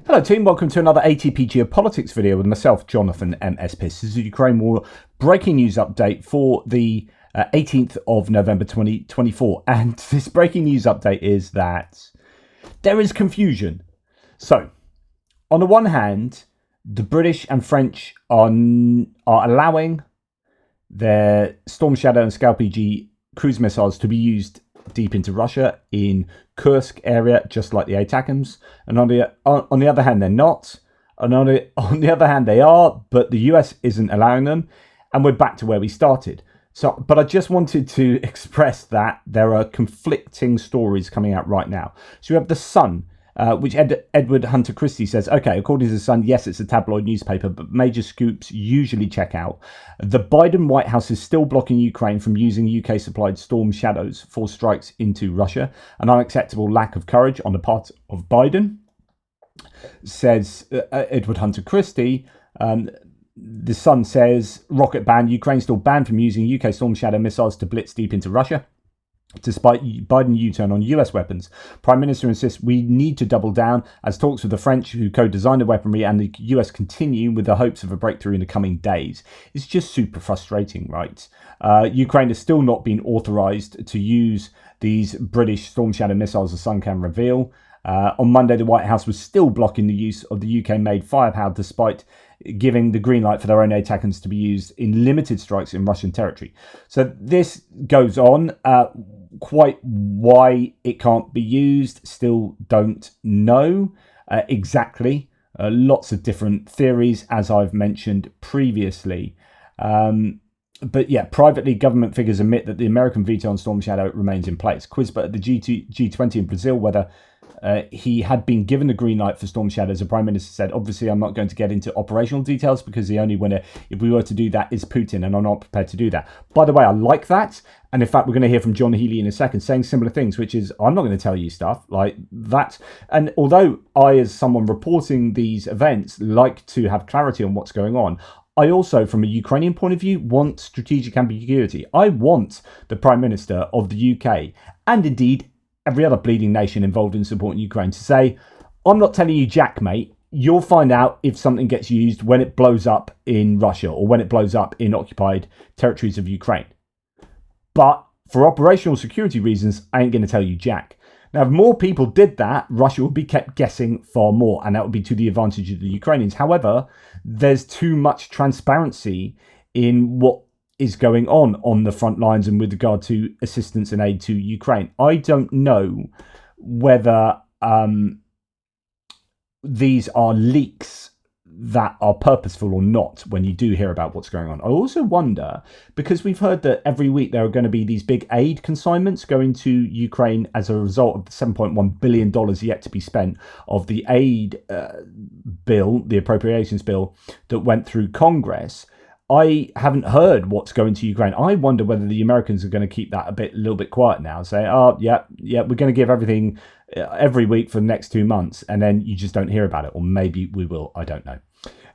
Hello team, welcome to another ATP Geopolitics video with myself, Jonathan MS Pearce. This is the Ukraine War breaking news update for the 18th of November 2024. And this breaking news update is that there is confusion. So, on the one hand, the British and French are allowing their Storm Shadow and SCALP cruise missiles to be used deep into Russia in Kursk area, just like the ATACMS. And on the other hand, they're not. And on the other hand, they are, but the US isn't allowing them. And we're back to where we started. So, but I just wanted to express that there are conflicting stories coming out right now. So you have The Sun, which Edward Hunter Christie says, okay, according to The Sun, yes, it's a tabloid newspaper, but major scoops usually check out. The Biden White House is still blocking Ukraine from using UK-supplied Storm Shadows for strikes into Russia. An unacceptable lack of courage on the part of Biden, says Edward Hunter Christie. The Sun says, rocket ban, Ukraine still banned from using UK Storm Shadow missiles to blitz deep into Russia. Despite Biden U-turn on US weapons, Prime Minister insists we need to double down as talks with the French who co-designed the weaponry and the US continue with the hopes of a breakthrough in the coming days. It's just super frustrating, right? Ukraine has still not been authorized to use these British Storm Shadow missiles, the Sun can reveal. On Monday, the White House was still blocking the use of the UK-made firepower despite giving the green light for their own ATACMS to be used in limited strikes in Russian territory. So this goes on. Quite why it can't be used, still don't know exactly. Lots of different theories, as I've mentioned previously. But yeah, privately, government figures admit that the American veto on Storm Shadow remains in place. Quizzed at the G20 in Brazil whether he had been given the green light for Storm Shadows, the Prime Minister said, obviously, I'm not going to get into operational details because the only winner, if we were to do that, is Putin, and I'm not prepared to do that. By the way, I like that. And in fact, we're going to hear from John Healey in a second saying similar things, which is, I'm not going to tell you stuff like that. And although I, as someone reporting these events, like to have clarity on what's going on, I also, from a Ukrainian point of view, want strategic ambiguity. I want the Prime Minister of the UK, and indeed every other bleeding nation involved in supporting Ukraine, to say, I'm not telling you jack, mate. You'll find out if something gets used when it blows up in Russia or when it blows up in occupied territories of Ukraine. But for operational security reasons, I ain't going to tell you jack. Now, if more people did that, Russia would be kept guessing far more, and that would be to the advantage of the Ukrainians. However, there's too much transparency in what is going on the front lines and with regard to assistance and aid to Ukraine. I don't know whether these are leaks that are purposeful or not when you do hear about what's going on. I also wonder, because we've heard that every week there are going to be these big aid consignments going to Ukraine as a result of the $7.1 billion yet to be spent of the aid bill, the appropriations bill that went through Congress. I haven't heard what's going to Ukraine. I wonder whether the Americans are going to keep that a little bit quiet now. Say, oh, yeah, we're going to give everything every week for the next 2 months, and then you just don't hear about it. Or maybe we will. I don't know.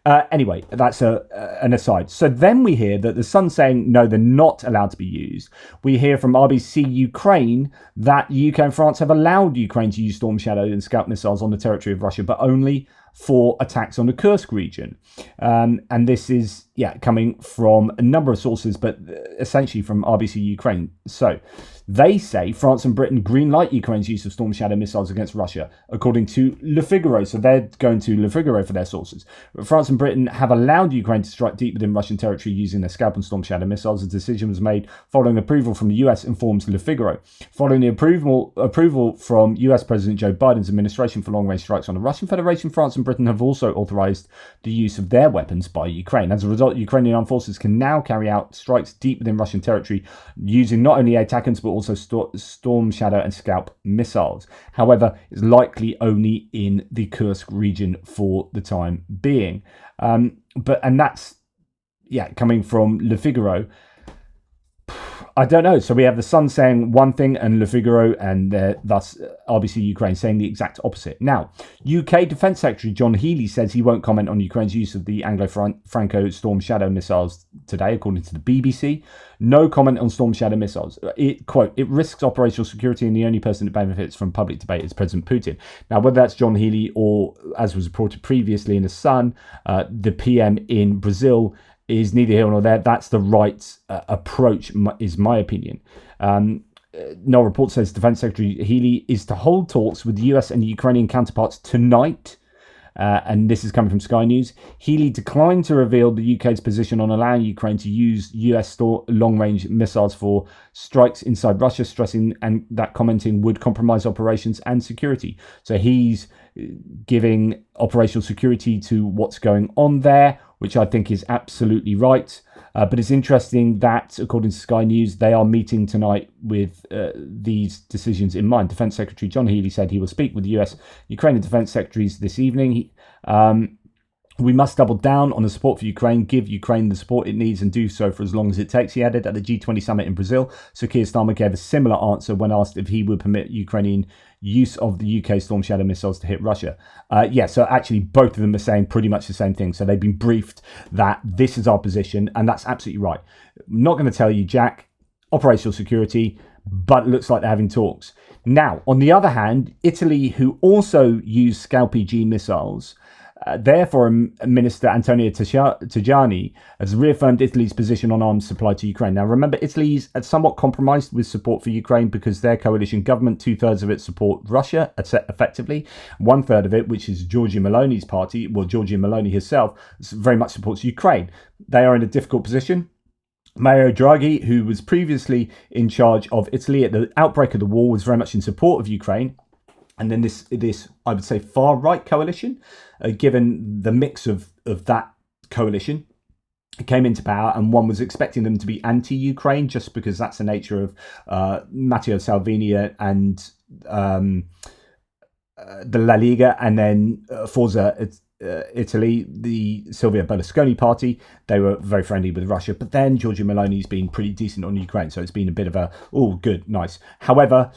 Anyway, that's an aside. So then we hear that the Sun's saying, no, they're not allowed to be used. We hear from RBC Ukraine that UK and France have allowed Ukraine to use Storm Shadow and SCALP missiles on the territory of Russia, but only for attacks on the Kursk region. And this is, coming from a number of sources, but essentially from RBC Ukraine. So they say France and Britain greenlight Ukraine's use of Storm Shadow missiles against Russia, according to Le Figaro. So they're going to Le Figaro for their sources. France and Britain have allowed Ukraine to strike deep within Russian territory using their SCALP and Storm Shadow missiles. The decision was made following approval from the US, informs Le Figaro. Following the approval from US President Joe Biden's administration for long-range strikes on the Russian Federation, France and Britain have also authorized the use of their weapons by Ukraine. As a result, Ukrainian armed forces can now carry out strikes deep within Russian territory using not only ATACMS but also Storm Shadow and SCALP missiles. However, it's likely only in the Kursk region for the time being. And that's coming from Le Figaro. I don't know. So we have the Sun saying one thing and Le Figaro and thus RBC Ukraine saying the exact opposite. Now, UK Defence Secretary John Healey says he won't comment on Ukraine's use of the Anglo-Franco Storm Shadow missiles today, according to the BBC. No comment on Storm Shadow missiles. Quote, it risks operational security and the only person that benefits from public debate is President Putin. Now, whether that's John Healey or, as was reported previously in The Sun, the PM in Brazil, is neither here nor there. That's the right approach, is my opinion. No report says Defence Secretary Healey is to hold talks with the US and Ukrainian counterparts tonight. And this is coming from Sky News. Healey declined to reveal the UK's position on allowing Ukraine to use US long-range missiles for strikes inside Russia, stressing and that commenting would compromise operations and security. So he's giving operational security to what's going on there, which I think is absolutely right. But it's interesting that, according to Sky News, they are meeting tonight with these decisions in mind. Defence Secretary John Healey said he will speak with the US Ukrainian Defence Secretaries this evening. We must double down on the support for Ukraine, give Ukraine the support it needs and do so for as long as it takes, he added. At the G20 summit in Brazil, Sir Keir Starmer gave a similar answer when asked if he would permit Ukrainian use of the UK Storm Shadow missiles to hit Russia. So actually both of them are saying pretty much the same thing. So they've been briefed that this is our position, and that's absolutely right. I'm not going to tell you, Jack, operational security, but it looks like they're having talks. Now, on the other hand, Italy, who also use SCALP missiles, their Foreign Minister Antonio Tajani has reaffirmed Italy's position on arms supply to Ukraine. Now, remember, Italy's somewhat compromised with support for Ukraine because their coalition government, 2/3 of it support Russia, effectively. 1/3 of it, which is Giorgia Meloni's party, well, Giorgia Meloni herself, very much supports Ukraine. They are in a difficult position. Mario Draghi, who was previously in charge of Italy at the outbreak of the war, was very much in support of Ukraine. And then this I would say, far-right coalition, given the mix of that coalition, came into power, and one was expecting them to be anti-Ukraine just because that's the nature of Matteo Salvini and the La Liga, and then Forza Italy, the Silvio Berlusconi party. They were very friendly with Russia, but then Giorgia Meloni's been pretty decent on Ukraine, so it's been a bit of a, oh, good, nice. However,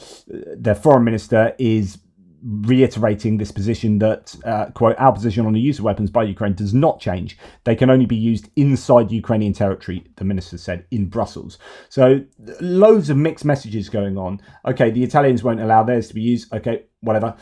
their foreign minister is reiterating this position that, quote, our position on the use of weapons by Ukraine does not change. They can only be used inside Ukrainian territory, the minister said in Brussels. So loads of mixed messages going on. Okay, the Italians won't allow theirs to be used. Okay, whatever.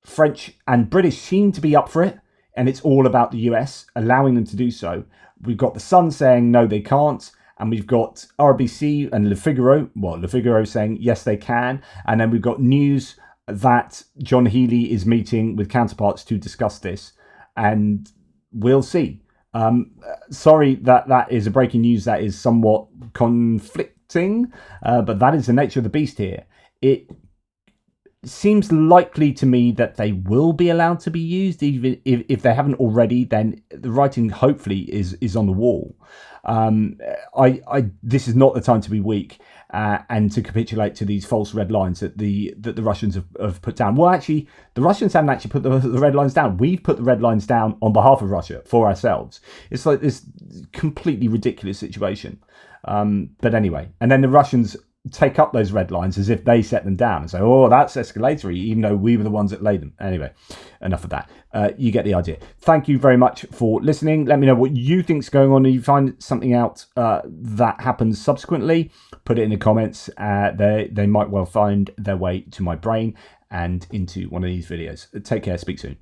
French and British seem to be up for it, and it's all about the US allowing them to do so. We've got the Sun saying no, they can't. And we've got RBC and Le Figaro saying yes, they can. And then we've got news that John Healey is meeting with counterparts to discuss this, and we'll see. Sorry that is a breaking news that is somewhat conflicting, but that is the nature of the beast here. It seems likely to me that they will be allowed to be used, even if they haven't already. Then the writing hopefully is on the wall. This is not the time to be weak and to capitulate to these false red lines that the Russians have put down. Well, actually, the Russians haven't actually put the red lines down. We've put the red lines down on behalf of Russia for ourselves. It's like this completely ridiculous situation. But anyway, and then the Russians take up those red lines as if they set them down and say, oh, that's escalatory, even though we were the ones that laid them. Anyway, enough of that. You get the idea. Thank you very much for listening. Let me know what you think's going on. If you find something out that happens subsequently, put it in the comments. They might well find their way to my brain and into one of these videos. Take care. Speak soon.